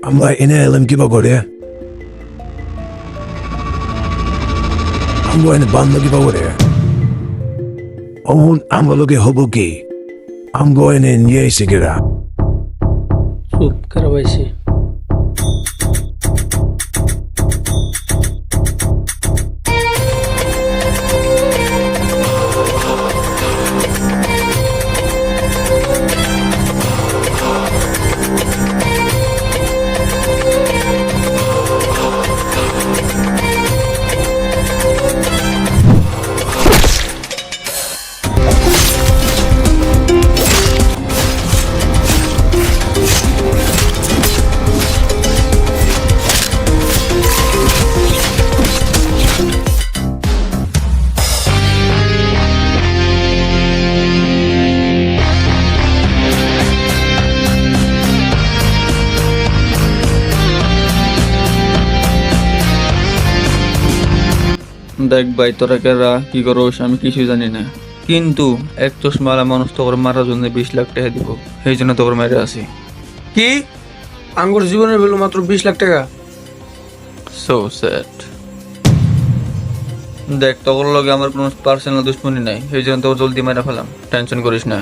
আমরা এনে এলাম কিবা করে আমরা এনে বান্ধব কিবা করে আমরা লোকে হবো কি আমরা এনে নিয়ে এসে গেরা চুপ কারবাইছি। দেখ ভাই তোরা কেরা কি করোস আমি কিছুই জানি না, কিন্তু এক চশমালা মানুষ তোর মারার জন্য 20 লাখ টাকা দিব, সেই জন্য তোর মেরে আসি। কি আঙ্গুর জীবনের ভ্যালু মাত্র 20 লাখ টাকা? So sad. দেখ তোর লগে আমার কোনো পার্সোনাল দুশ্মনী নাই, সেই জন্য তোর জলদি মেরে ফেলাম, টেনশন করিস না।